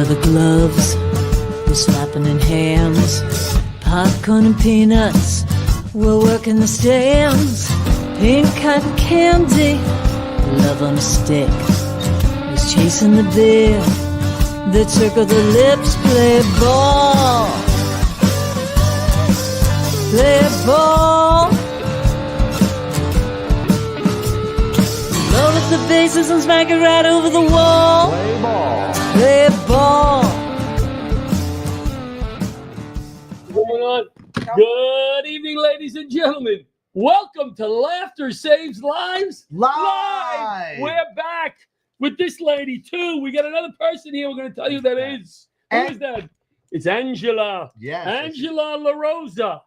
leather gloves, we're slapping in hands. Popcorn and peanuts, we're working the stands. Pink cotton candy, love on a stick. He's chasing the beer, the trick of the lips. Play ball, play ball. Load up the bases and smack it right over the wall. Play ball. Play ball. What's going on? Good evening, ladies and gentlemen. Welcome to Laughter Saves Lives. Live. We're back with this lady, too. We got another person here. We're going to tell you who that is. Who is that? It's Angela. Yes. Angela La Rosa.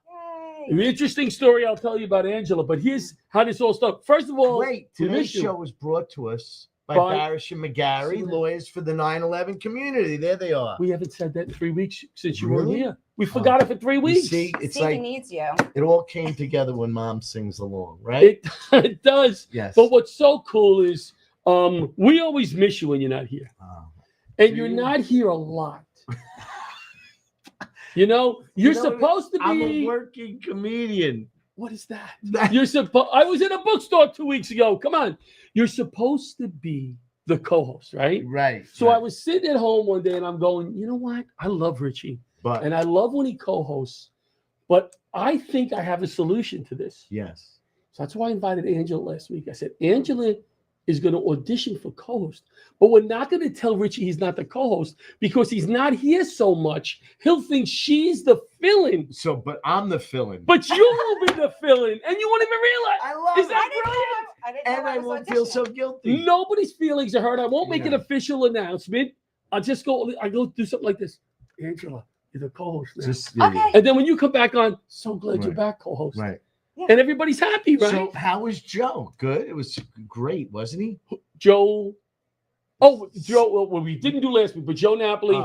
An interesting story I'll tell you about Angela, but here's how this all started. First of all, Wait, today's show was brought to us by Barasch and McGarry, lawyers for the 9/11 community. There they are. We haven't said that in 3 weeks since you weren't here. We forgot it for 3 weeks. You see, it's Stevie needs you. It all came together when Mom sings along, right? It does. Yes. But what's so cool is we always miss you when you're not here. And you're not here a lot. You know, you're supposed to be. I'm a working comedian. What is that? You're supposed. I was in a bookstore 2 weeks ago. Come on. You're supposed to be the co-host, right? Right. So I was sitting at home one day and I'm going, you know what? I love Richie. And I love when he co-hosts. But I think I have a solution to this. Yes. So that's why I invited Angela last week. I said, Angela is going to audition for co-host. But we're not going to tell Richie he's not the co-host because he's not here so much. He'll think she's the fill-in. So, but I'm the fill-in. But you will be the fill-in, and you won't even realize. I love Is it. that brilliant? And I won't feel so guilty. Nobody's feelings are hurt. I won't make an official announcement. I'll just go do something like this. Angela, you're the co-host now. Okay. And then when you come back on, so glad you're back, co-host. Right. Yeah. And everybody's happy, right? So how was Joe? Good. It was great, wasn't he? Joe, well, we didn't do last week, but Joe Napoli,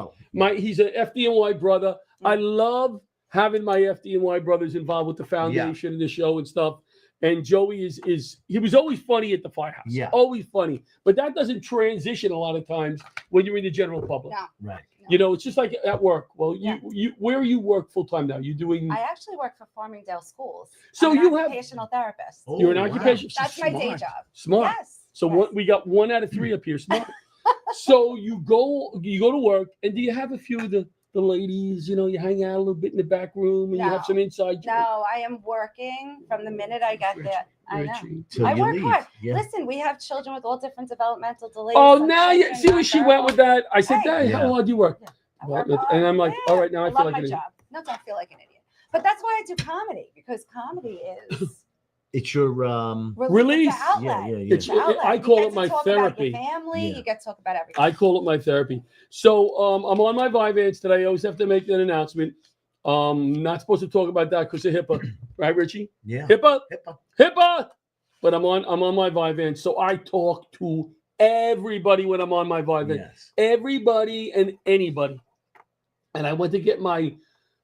he's an FDNY brother. I love having my FDNY brothers involved with the foundation and the show and stuff. And Joey he was always funny at the firehouse. Yeah. Always funny. But that doesn't transition a lot of times when you're in the general public. No. Right. You know, it's just like at work. Well, you where you work full time now? You're doing. I actually work for Farmingdale Schools. So I'm you an have occupational therapist. You're an occupational. That's my day job. Smart. Yes. So we got 1 out of 3 up here. Smart. So you go to work, and do you have a few of the ladies? You know, you hang out a little bit in the back room, and you have some inside. No, I am working from the minute I get there. I know. I work hard. Listen, we have children with all different developmental delays. Oh, now you see where she went with that. I said, "Hey, how hard do you work?" Yeah. And I'm like, all right, now I feel like an idiot. No, don't feel like an idiot. But that's why I do comedy, because comedy is it's your release. It's an outlet. It's an outlet. I call it my therapy. You get to talk about your family. You get to talk about everything. I call it my therapy. So I'm on my Vyvanse today. I always have to make an announcement. Not supposed to talk about that because of HIPAA, right, Richie? Yeah. HIPAA. But I'm on my Vyvanse, so I talk to everybody when I'm on my Vyvanse. Yes. Everybody and anybody. And I went to get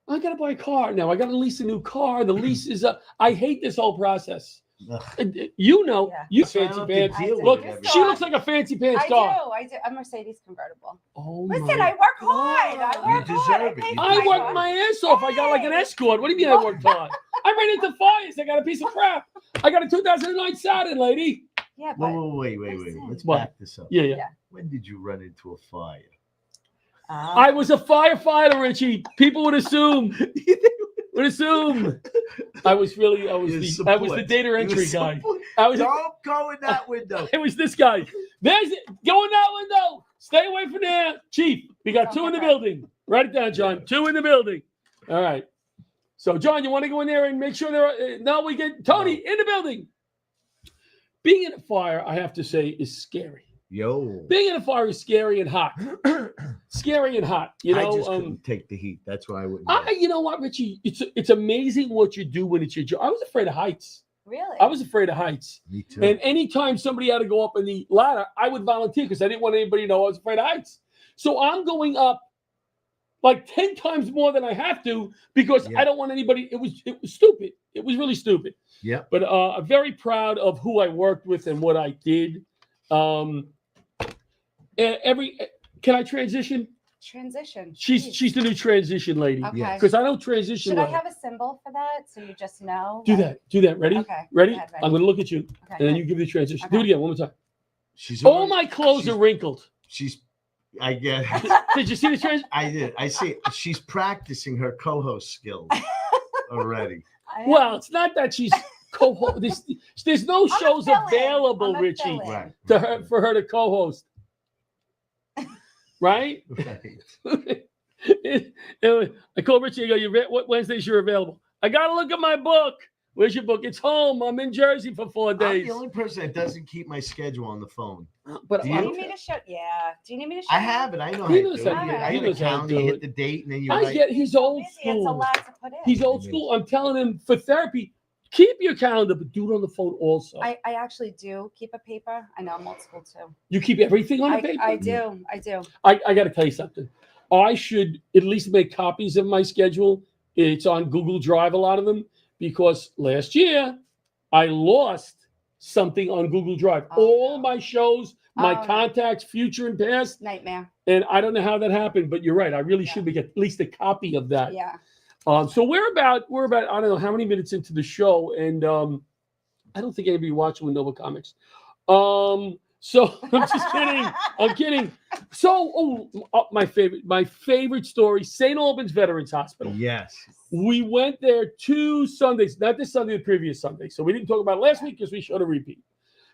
I got to buy a car now. I got to lease a new car. The lease is up. I hate this whole process. You know, you fancy pants. Look, she looks like a fancy pants car. I do. A Mercedes convertible. Oh, listen, I work hard. I work my ass off. I got like an Escort. What do you mean I worked hard? I ran into fires. I got a piece of crap. I got a 2009 Saturn, lady. Yeah, but wait. Let's back this up. Yeah. When did you run into a fire? I was a firefighter, Richie. People would assume. I was the data entry guy. Don't go in that window. It was this guy. Go in that window. Stay away from there. Chief, we got 2 in the building. Write it down, John. 2 in the building. All right. So, John, you want to go in there and make sure we get Tony in the building. Being in a fire, I have to say, is scary. Being in a fire is scary and hot. Scary and hot. You know, I just couldn't take the heat. That's why I wouldn't. You know what, Richie? It's amazing what you do when it's your job. I was afraid of heights. Really? I was afraid of heights. Me too. And anytime somebody had to go up in the ladder, I would volunteer because I didn't want anybody to know I was afraid of heights. So I'm going up like 10 times more than I have to because I don't want anybody. It was stupid. It was really stupid. Yeah. But I'm very proud of who I worked with and what I did. Can I transition? Transition. She's the new transition lady. Okay. Yes. Because I don't transition Should I well. have a symbol for that so you just know? Do that. Ready? Okay. Ready? Go ahead, I'm going to look at you, Okay. and then you give the transition. Okay. Do it again, one more time. She's All already- my clothes she's- are wrinkled. I get it. Did you see the transition? I did. I see. She's practicing her co-host skills already. Well, it's not that she's co-host. There's no I'm a shows fill-in. available, I'm a Richie, fill-in. Right. to her for her to co-host. Right? Right. I call Richie. I go, what Wednesdays you're available? I got to look at my book. Where's your book? It's home. I'm in Jersey for 4 I'm days. the only person that doesn't keep my schedule on the phone. But Do Do you? you need me to show? Yeah. Do you need me to show? I have it. I know how He to knows do it. how to do it. I He got a knows how to calendar. do You it. hit the date, and then you I write. get he's old Busy. It's a school. lot to put in. He's old It school. I'm telling him for therapy, keep your calendar, but do it on the phone also. I actually do keep a paper. I know I'm old school too. You keep everything on the I paper? do. I do. I got to tell you something. I should at least make copies of my schedule. It's on Google Drive, a lot of them, because last year I lost something on Google Drive. Oh, All no. my shows, my Oh, no. contacts, future and past, Nightmare. and I don't know how that happened, but you're right. I really Yeah. should make at least a copy of that. Yeah. So we're about I don't know how many minutes into the show, and I don't think anybody watching with Nova Comics. So I'm just kidding. I'm kidding. So my favorite story, St. Albans Veterans Hospital. Yes. We went there 2 Sundays, not this Sunday, the previous Sunday. So we didn't talk about it last week because we showed a repeat.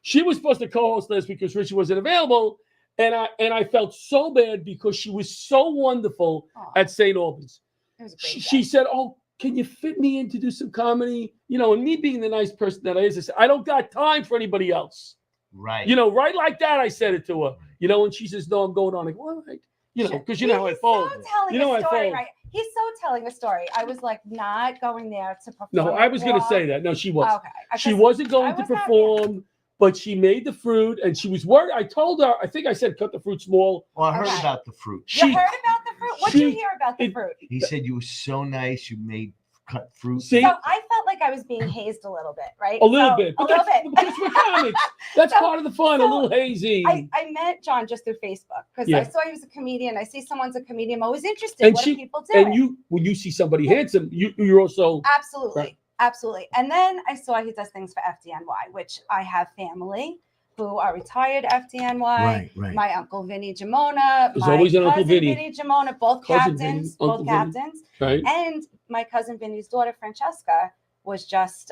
She was supposed to co-host last week because Richie wasn't available, and I felt so bad because she was so wonderful Aw, at St. Albans. it was a great She day. said, "Oh, can you fit me in to do some comedy?" And me being the nice person that I said, "I don't got time for anybody else." Right. Right like that. I said it to her. And she says, "No, I'm going on." I go, "All right." Because you know how I He's fold. So telling You know a I story, fold. right? He's so telling a story. I was like not going there to perform. No, I was going to walk. say that. No, she was. Okay. She wasn't going I to was not perform, but she made the fruit, and she was worried. I told her. I think I said cut the fruit small. Well, I heard Okay. about the fruit. You heard about the fruit? What did you she- hear about the it- fruit? He said you were so nice. You made cut fruit. See? So I felt like I was being hazed a little bit, right? A little So, bit, A but little that's bit. because we're comics. That's So- part of the fun. A so little hazy. I met John just through Facebook because Yeah. I saw he was a comedian. I see someone's a comedian. I'm always interested. And What she- are people doing? And when you see somebody handsome, you're also Absolutely. Right. Absolutely. And then I saw he does things for FDNY, which I have family who are retired FDNY. Right. My uncle Vinny Jamona. There's my always an Uncle cousin Vinny. Jamona, both Cousin captains. Vinny, Uncle Both Vinny. captains. right. And my cousin Vinny's daughter, Francesca, was just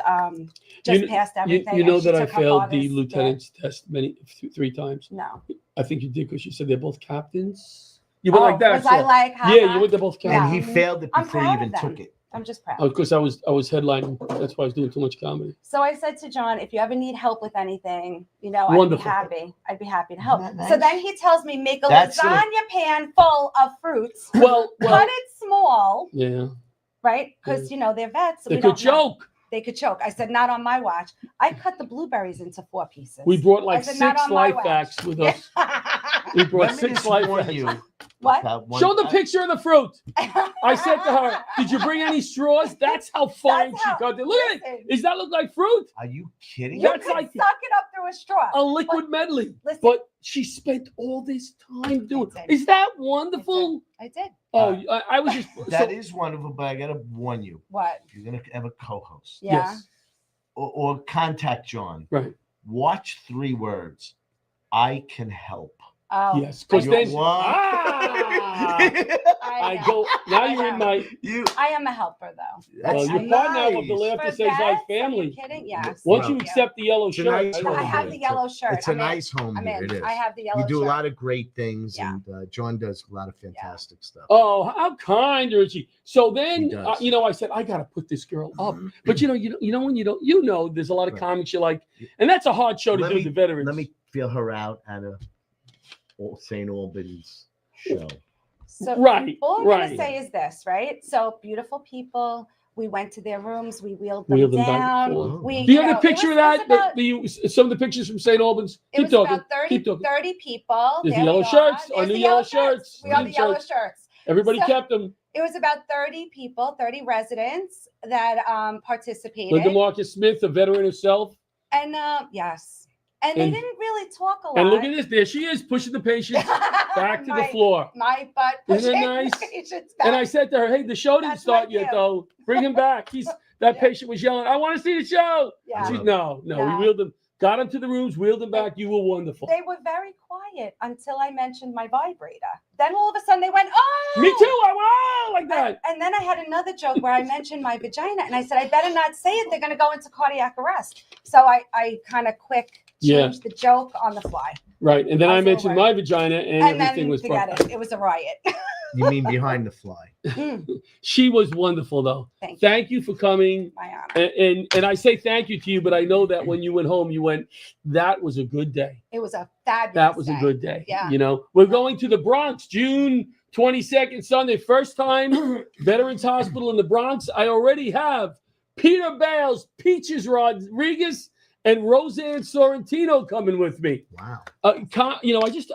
You- passed everything. You know and she that I took her failed father's- the lieutenant's test 3 times. No. I think you did because you said they're both captains. You went like that. Was I so- like, yeah, you went to both And captains. he failed it I'm before you proud even of them. took it. I'm just proud. Of course, I was headlining. That's why I was doing too much comedy. So I said to John, if you ever need help with anything, I'd Wonderful. be happy. I'd be happy to help. Isn't that So nice? then he tells me, make a That's lasagna pan full of fruits, Well, cut it small, yeah. right? Because they're vets. They we could don't know. choke. They could choke. I said, not on my watch. I cut the blueberries into 4 pieces. We brought like I said, 6 "Not on my life watch." hacks with us. We brought Let me 6 just life warn hacks. you What? about one Show the time. picture of the fruit. I said to her, "Did you bring any straws?" That's how fine That's she how- cut it. Look at it. Listen, Does that look like fruit? Are you kidding? You That's could like- suck it up through a straw. A liquid medley. Listen. But she spent all this time doing. I did. Is that wonderful? I did. Oh, I was just. That so- is wonderful, but I gotta warn you. What? You're gonna have a co-host Yeah. Yes. or contact John. Right. Watch 3 words. I can help. Oh. Yes. Because You're then. what? I know. go. Now I you're in know. my. you. I am a helper, though. Well, That's you're part now of the nice. Laughter For Says Life vets? Are you family. kidding? Yes. Once Well, you accept the yellow It's a shirt, nice I home don't I have know. the yellow shirt. It's a I'm in. nice home I'm here. in. It is. I have the yellow We do shirt. a lot of great things, Yeah. and John does a lot of fantastic stuff. Oh, how kind, Richie. So then, He does. I said, I got to put this girl up. But when you don't, there's a lot of Right. comics you like, and that's a hard show to Let do. me- The veterans. Let me feel her out at a St. Albans show. So Right. all I'm right. gonna say is this, right? So beautiful people. We went to their rooms. We wheeled Wheeled them them back and down. forth. We, Do you you have know, a picture it of was that? about- Some of the pictures from St. Albans. It Keep was talking. about 30, Keep talking. 30 people. There's the There yellow we shirts, are. our There's new the yellow shirts. We are the Green yellow shirts. shirts. Everybody So- kept them. It was about 30 people, 30 residents that participated. Linda Marcus Smith, a veteran herself. And yes, And they didn't really talk a lot. And look at this. There she is, pushing the patients back to the floor. My butt Isn't pushing it nice? the patients back. And I said to her, hey, the show didn't That's start my yet, cue. though. Bring him back. That Yeah. patient was yelling, I want to see the show. Yeah. She's, no. We wheeled him, got him to the rooms, wheeled him back. You were wonderful. They were very quiet until I mentioned my vibrator. Then all of a sudden they went, oh! Me too. I went, oh, like that. And then I had another joke where I mentioned my vagina, and I said, I better not say it. They're going to go into cardiac arrest. So I kind of quick changed the joke on the fly. Right. And then I was mentioned over. my vagina, and everything then was forget perfect. it was a riot. You mean behind the fly? She was wonderful, though. Thank you for coming. My honor. And I say thank you to you, but I know that when you went home, you went, that was a good day. It was a fabulous That was day. a good day. Yeah. You know, we're going to the Bronx, June 22nd, Sunday. First time Veterans Hospital in the Bronx. I already have Peter Bales, Peaches Rodriguez, and Roseanne Sorrentino coming with me. Wow. I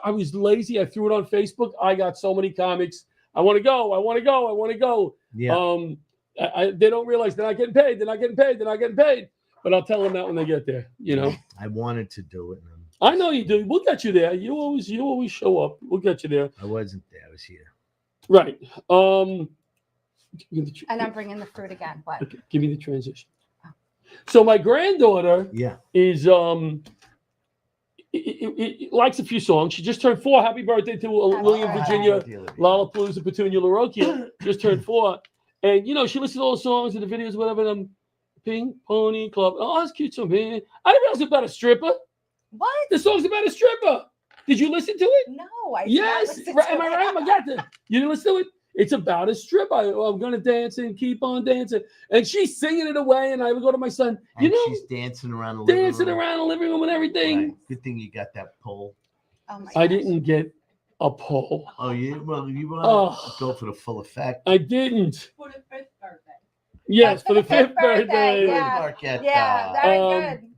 was lazy. I threw it on Facebook. I got so many comics. I want to go. Yeah. They don't realize they're not getting paid. They're not getting paid. But I'll tell them that when they get there. You know. I wanted to do it. I know you do. We'll get you there. You always show up. We'll get you there. I wasn't there. I was here. Right. And I'm bringing the fruit again. What? Okay, give me the transition. So my granddaughter is likes a few songs. She just turned 4. Happy birthday to William Virginia Lollapalooza Petunia LaRocchia. Just turned 4. And she listens to all the songs and the videos, whatever. And Pink Pony Club. Oh, that's cute song, man. I didn't realize it was about a stripper. What? The song's about a stripper. Did you listen to it? No, I yes. did not listen Right, to am I it. right? I got that. You didn't listen to it? It's about a strip. I'm gonna dance and keep on dancing, and she's singing it away. And I would go to my son. She's dancing around the living room and everything. Right. Good thing you got that pole. Oh my I gosh. didn't get a pole. Oh yeah. Well, you want to go for the full effect. I didn't. For the 5th birthday. Yes, for the 5th birthday. Yeah, very good.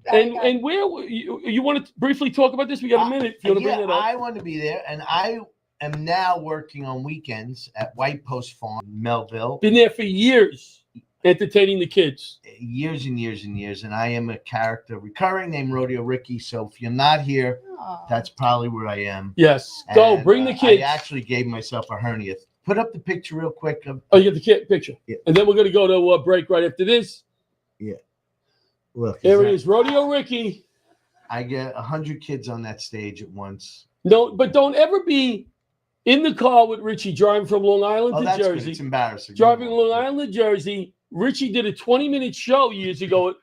Very good. And where you want to briefly talk about this? We got a minute. If you want to bring it up. I want to be there, and I am now working on weekends at White Post Farm, Melville. Been there for years, entertaining the kids. Years and years and years, and I am a character recurring named Rodeo Ricky. So if you're not here, that's probably where I am. Yes, go bring the kids. I actually gave myself a hernia. Put up the picture real quick. You get the picture. Yeah. And then we're going to go to a break right after this. Yeah. Look. There it is, Rodeo Ricky. I get 100 kids on that stage at once. No, but don't ever be in the car with Richie driving from Long Island to Jersey. Good. It's embarrassing. Driving Long Island to Jersey. Richie did a 20-minute show years ago,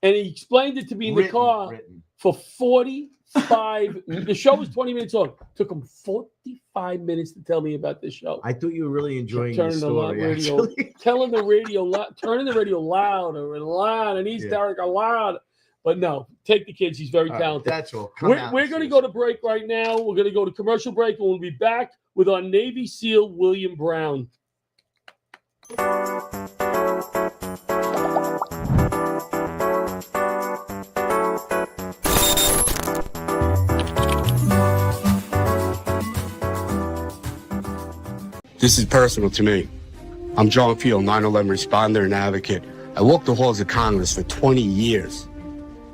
and he explained it to me in the car for 45. The show was 20 minutes long. Took him 45 minutes to tell me about this show. I thought you were really enjoying the story. Telling the radio, turning the radio louder and louder, and he's Derek loud. But no, take the kids. He's very talented. That's all. We're going to go to break right now. We're going to go to commercial break, and we'll be back with our Navy SEAL, William Brown. This is personal to me. I'm John Field, 9/11 responder and advocate. I walked the halls of Congress for 20 years.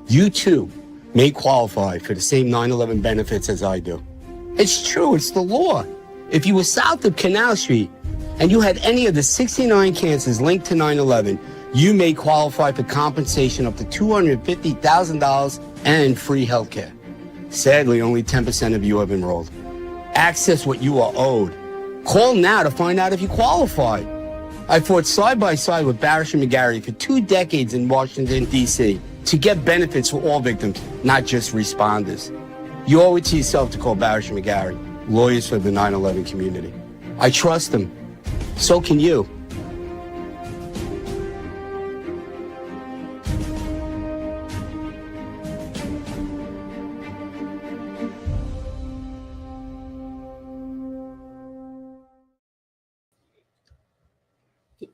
You too may qualify for the same 9/11 benefits as I do. It's true, it's the law. If you were south of Canal Street and you had any of the 69 cancers linked to 9/11, you may qualify for compensation up to $250,000 and free health care. Sadly, only 10% of you have enrolled. Access what you are owed. Call now to find out if you qualify. I fought side by side with Barasch and McGarry for 2 decades in Washington, D.C. to get benefits for all victims, not just responders. You owe it to yourself to call Barasch and McGarry, lawyers for the 9/11 community. I trust them. So can you.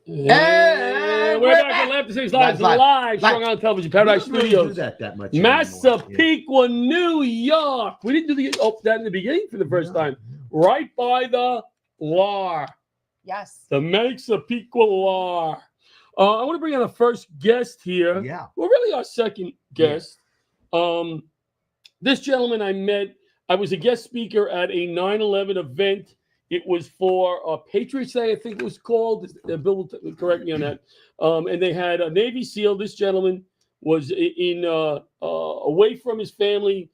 We're back at Laughter Saves Lives live, strung on television, Paradise Studios, Massapequa, New York. We didn't do that in the beginning for the first time. Right by the LAR. Yes. The Massapequa LAR. I want to bring on the first guest here. Yeah. Well, really our second guest. This gentleman I met, I was a guest speaker at a 9/11 event. It was for Patriots Day, I think it was called. Bill will correct me on that. And they had a Navy SEAL. This gentleman was in away from his family,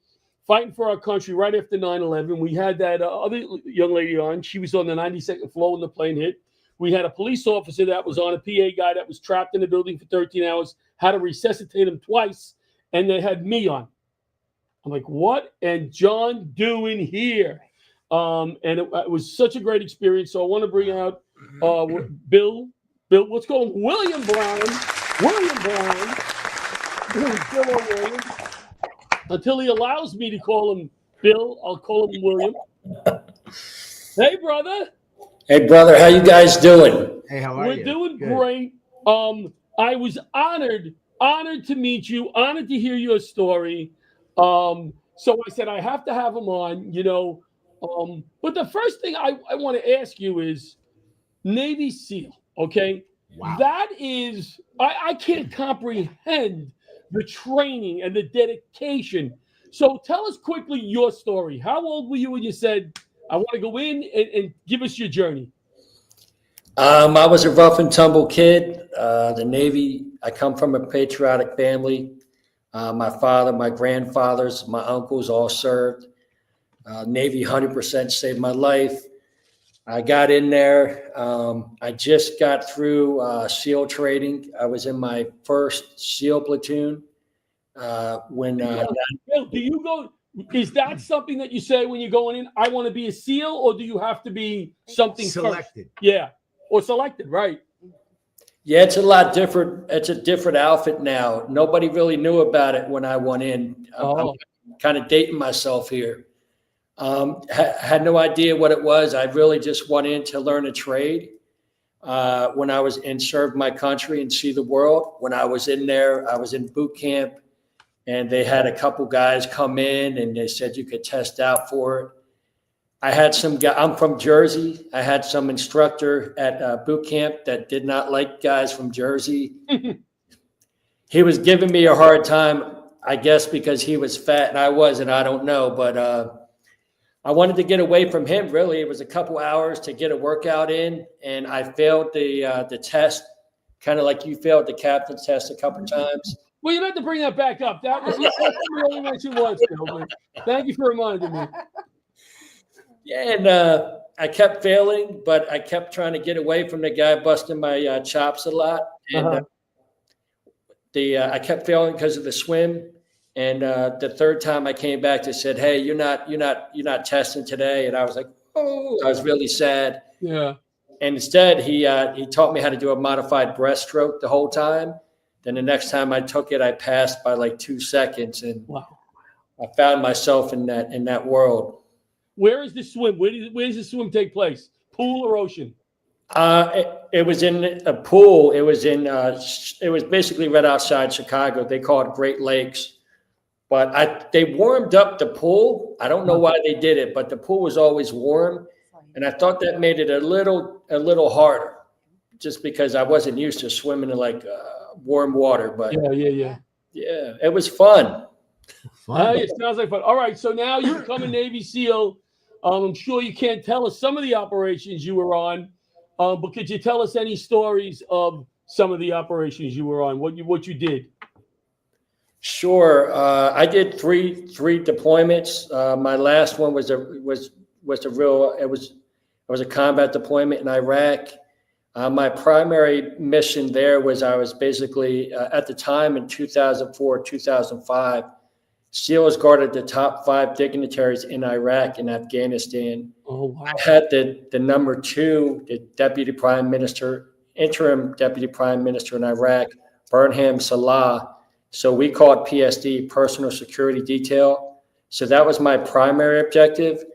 fighting for our country right after 9/11. We had that other young lady on. She was on the 92nd floor when the plane hit. We had a police officer that was on, a PA guy that was trapped in the building for 13 hours, had to resuscitate him twice, and they had me on. I'm like, what? And John doing here? And it was such a great experience. So I want to bring out Bill, let's call him William Brown. Bill O'Williams. Until he allows me to call him Bill, I'll call him William. Hey, brother. Hey, brother. How you guys doing? Hey, how are you? We're doing Good. great. I was honored to meet you, honored to hear your story. So I said, I have to have him on, you know. But the first thing I want to ask you is Navy SEAL, okay? Wow. That is, I can't comprehend the training and the dedication. So tell us quickly your story. How old were you when you said, I want to go in and give us your journey? I was a rough and tumble kid. The Navy, I come from a patriotic family. My father, my grandfathers, my uncles all served. Navy 100% saved my life. I got in there. I just got through SEAL training. I was in my first SEAL platoon. Bill, do you go? Is that something that you say when you're going in? I want to be a SEAL, or do you have to be something Selected? First? Yeah, or selected, right? Yeah, it's a lot different. It's a different outfit now. Nobody really knew about it when I went in. I'm kind of dating myself here. Had no idea what it was. I really just went in to learn a trade. When I was in, served my country and see the world. When I was in there, I was in boot camp, and they had a couple guys come in, and they said you could test out for it. I had some guy. I'm from Jersey. I had some instructor at boot camp that did not like guys from Jersey. He was giving me a hard time, I guess, because he was fat and I wasn't. I don't know, but I wanted to get away from him. Really, it was a couple hours to get a workout in, and I failed the test, kind of like you failed the captain's test a couple times. Well, you have to bring that back up. That was really what you was, Bill. Thank you for reminding me. Yeah, and I kept failing, but I kept trying to get away from the guy busting my chops a lot. And I kept failing because of the swim. And the third time I came back, they said, "Hey, you're not testing today." And I was like, "Oh," I was really sad. Yeah. And instead, he taught me how to do a modified breaststroke the whole time. Then the next time I took it, I passed by like 2 seconds, and wow. I found myself in that world. Where is the swim? Where does the swim take place? Pool or ocean? It was in a pool. It was basically right outside Chicago. They call it Great Lakes. But they warmed up the pool. I don't know why they did it, but the pool was always warm, and I thought that made it a little harder, just because I wasn't used to swimming in like warm water. But yeah, it was fun. It sounds like fun. All right, so now you become a Navy SEAL. I'm sure you can't tell us some of the operations you were on, but could you tell us any stories of some of the operations you were on? What you did? Sure. I did three deployments. My last one was a combat deployment in Iraq. My primary mission there was I was basically at the time in 2004, 2005, SEALs guarded the top 5 dignitaries in Iraq and Afghanistan. Oh, wow. I had the number 2, the interim deputy prime minister in Iraq, Burnham Salah. So we call it PSD, Personal Security Detail. So that was my primary objective.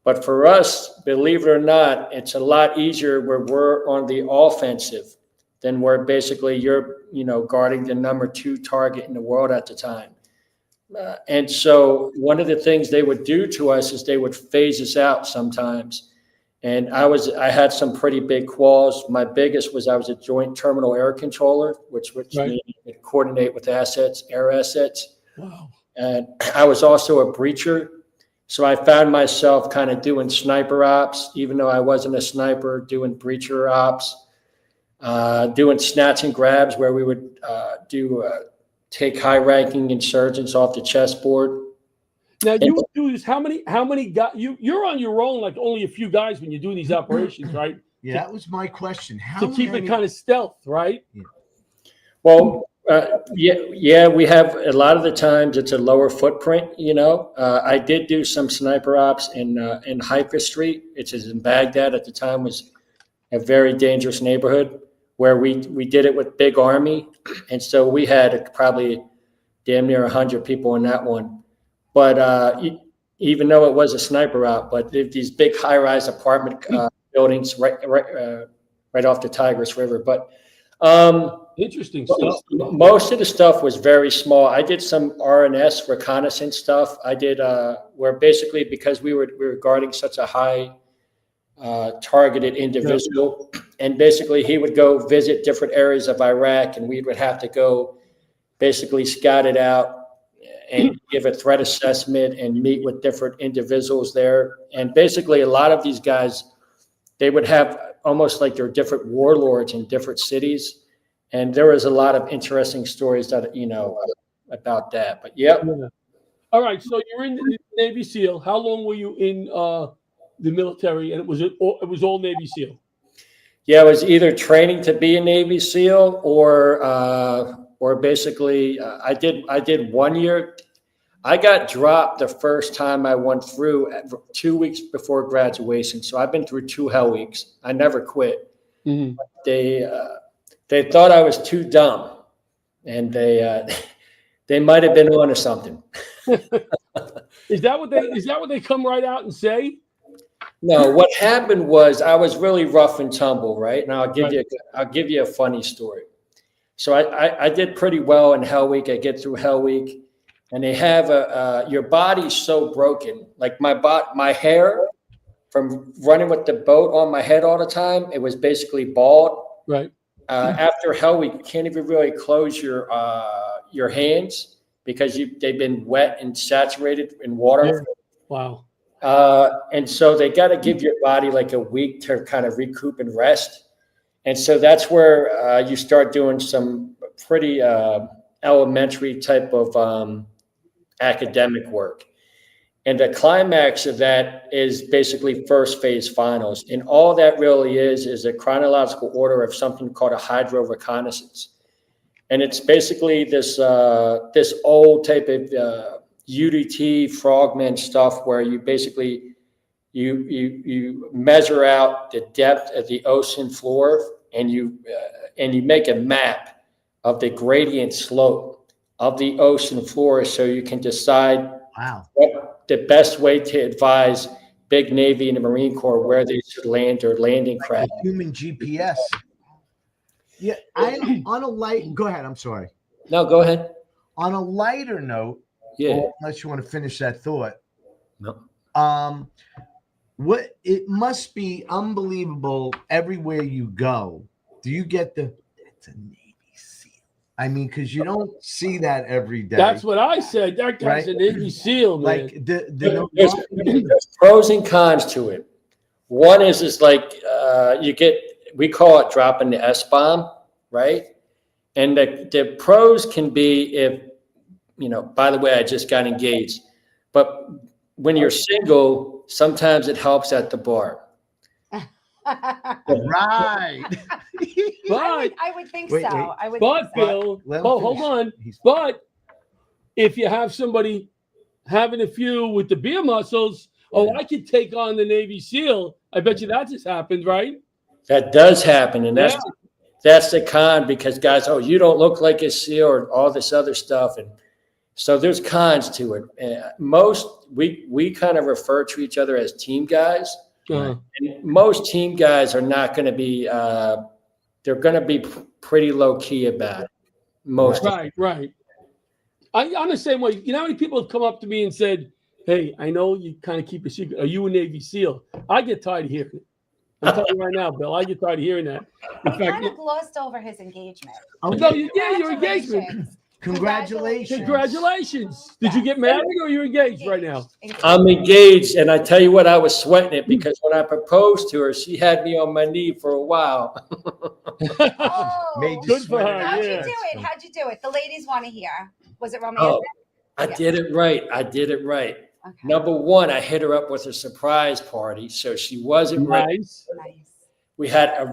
But for us, believe it or not, it's a lot easier where we're on the offensive than where basically you're, guarding the number 2 target in the world at the time. And so one of the things they would do to us is they would phase us out sometimes. And I had some pretty big quals. My biggest was I was a joint terminal air controller, which means coordinate with air assets. Wow. And I was also a breacher. So I found myself kind of doing sniper ops, even though I wasn't a sniper, doing breacher ops, doing snatch and grabs where we would take high-ranking insurgents off the chessboard. Now you would do this. How many guys? You're on your own, like only a few guys when you're doing these operations, right? Yeah, that was my question. How to keep it kind of stealth, right? Yeah. Well, yeah, we have a lot of the times it's a lower footprint. I did do some sniper ops in Haifa Street, which is in Baghdad at the time, was a very dangerous neighborhood where we did it with big army, and so we had probably damn near 100 people in that one. But even though it was a sniper op, but these big high-rise apartment buildings right off the Tigris River. But interesting stuff. Most of the stuff was very small. I did some RNS reconnaissance stuff. I did where basically because we were guarding such a high targeted individual, and basically he would go visit different areas of Iraq, and we would have to go basically scout it out and give a threat assessment and meet with different individuals there. And basically a lot of these guys, they would have almost like they're different warlords in different cities. And there was a lot of interesting stories that, about that. But yeah. All right. So you're in the Navy SEAL. How long were you in the military? And it was all Navy SEAL. Yeah, it was either training to be a Navy SEAL or basically I did 1 year. I got dropped the first time I went through 2 weeks before graduation. So I've been through 2 hell weeks. I never quit. Mm-hmm. They thought I was too dumb, and they might have been onto something. Is that what they come right out and say? No, what happened was I was really rough and tumble, right? And I'll give you a funny story. So I did pretty well in Hell Week. I get through Hell Week, and they have your body's so broken. Like my hair from running with the boat on my head all the time, it was basically bald. Right. After Hell Week, you can't even really close your hands because they've been wet and saturated in water. Wow. And so they got to give your body like a week to kind of recoup and rest. And so that's where you start doing some pretty elementary type of academic work. And the climax of that is basically first phase finals. And all that really is a chronological order of something called a hydro reconnaissance. And it's basically this old type of UDT frogman stuff where you basically you measure out the depth of the ocean floor, and you make a map of the gradient slope of the ocean floor, so you can decide what the best way to advise big Navy and the Marine Corps where they should land or landing craft. Human GPS. Yeah, go ahead. I'm sorry. No, go ahead. On a lighter note, unless you want to finish that thought. No. What it must be unbelievable everywhere you go. Do you get it's a Navy SEAL? I mean, because you don't see that every day. That's what I said. That guy's a Navy SEAL, man. Like there's pros and cons to it. One is like we call it dropping the S-bomb, right? And the pros can be if, by the way, I just got engaged. But when you're single, sometimes it helps at the bar. Right. I would think so. I would but Bill, hold on. But if you have somebody having a few with the beer muscles, I could take on the Navy SEAL. I bet you that just happened, right? That does happen, and that's the con, because guys, you don't look like a SEAL or all this other stuff, and so there's cons to it. We kind of refer to each other as team guys. And most team guys are not going to be. They're going to be pretty low key about it. Right. I'm the same way. You know how many people have come up to me and said, "Hey, I know you kind of keep a secret. Are you a Navy SEAL?" I get tired of hearing it. I'm telling you right now, Bill. I get tired of hearing that. In fact, kind of glossed over his engagement. Your engagement. Congratulations. Congratulations. Did you get married or are you engaged right now? I'm engaged, and I tell you what, I was sweating it because when I proposed to her, she had me on my knee for a while. Made you Good for sweat her, it out. How'd you yeah. do it? How'd you do it? The ladies want to hear. Was it romantic? Oh, I did it right. I did it right. Okay. Number one, I hit her up with a surprise party, so she wasn't ready. Nice. Nice. We had a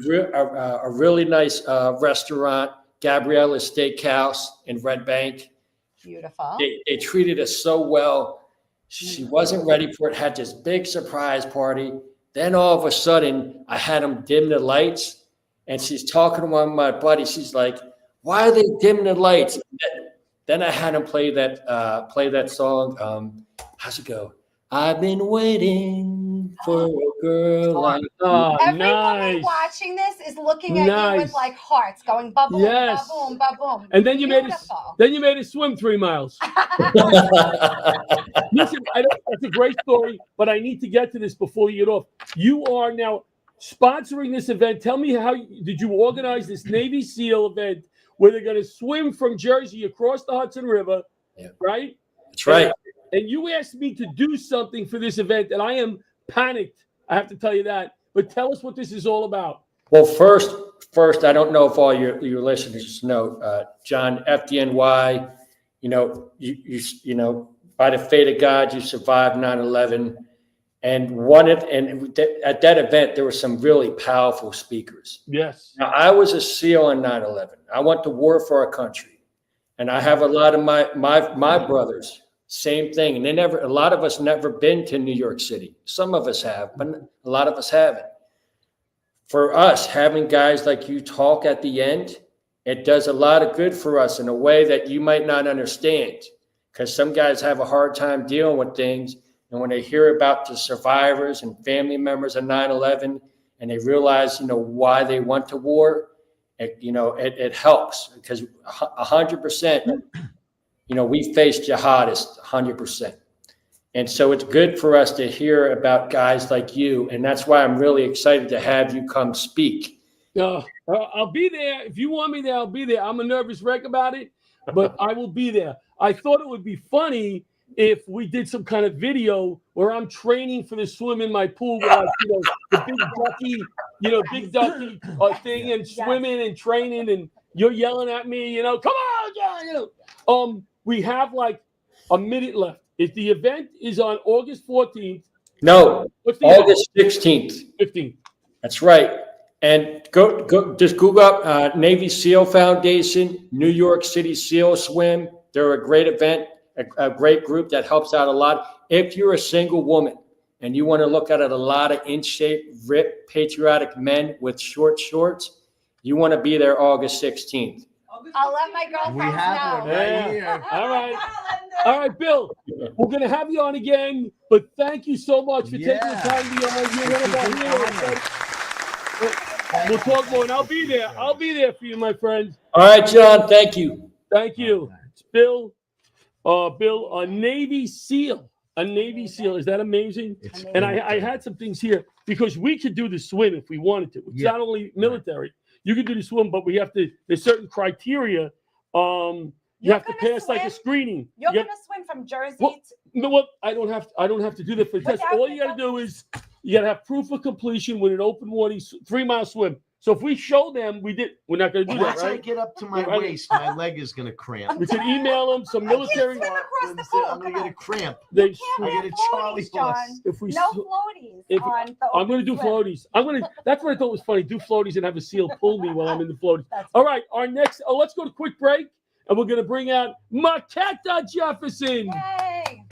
really nice restaurant, Gabriella's Steakhouse in Red Bank. Beautiful. They treated us so well. She wasn't ready for it, had this big surprise party. Then all of a sudden, I had them dim the lights, and she's talking to one of my buddies. She's like, "Why are they dimming the lights?" Then I had him play that song. How's it go? I've been waiting for a girl like Oh, Every woman nice. watching this is looking at you Nice. with like hearts going ba boom, Yes. ba boom, ba boom. And then you made it. Beautiful. Then you made it swim 3 miles. Listen, that's a great story, but I need to get to this before you get off. You are now sponsoring this event. Tell me did you organize this Navy SEAL event where they're going to swim from Jersey across the Hudson River, right? That's right. And you asked me to do something for this event, and I am panicked. I have to tell you that. But tell us what this is all about. Well, first, I don't know if all your listeners know, John, FDNY, you know, by the fate of God, you survived 9/11. And at that event, there were some really powerful speakers. Yes. Now, I was a SEAL in 9/11. I went to war for our country. And I have a lot of my brothers, same thing. And a lot of us never been to New York City. Some of us have, but a lot of us haven't. For us, having guys like you talk at the end, it does a lot of good for us in a way that you might not understand. Because some guys have a hard time dealing with things. And when they hear about the survivors and family members of 9/11, and they realize, why they went to war, it helps because 100%, we face jihadists 100%. And so it's good for us to hear about guys like you. And that's why I'm really excited to have you come speak. I'll be there. If you want me there, I'll be there. I'm a nervous wreck about it, but I will be there. I thought it would be funny if we did some kind of video where I'm training for the swim in my pool with the big ducky thing and swimming and training, and you're yelling at me, come on, John, we have like a minute left. If the event is on August 14th. No, August 16th. 15th. That's right. And go just Google up Navy SEAL Foundation, New York City SEAL Swim. They're a great event, a great group that helps out a lot. If you're a single woman and you want to look at a lot of in shape, ripped, patriotic men with short shorts, you want to be there August 16th. I'll let my girlfriends We have one know. right here. All right, Bill. We're going to have you on again, but thank you so much for taking the time to be on. You're one of our heroes. We'll talk more, and I'll be there. I'll be there for you, my friend. All right, John. Thank you. Thank you. It's Bill. Bill, a Navy SEAL. A Navy SEAL. Is that amazing? And I had some things here because we could do the swim if we wanted to. It's not only military. You can do the swim, but there's certain criteria. You have to pass like a screening. You're going to swim from Jersey to... You know what? I don't have to do that for the test. All you got to do is you got to have proof of completion with an open water 3-mile swim. So if we show them, we're not going to do that, Once right? I get up to my waist, my leg is going to cramp. We could email them some military. I'm going to get a cramp. I get a Charlie horse. No floaties. I'm going to do floaties. That's what I thought was funny. Do floaties and have a SEAL pull me while I'm in the floaties. All right. Let's go to a quick break, and we're going to bring out Marquetta Jefferson. Yay!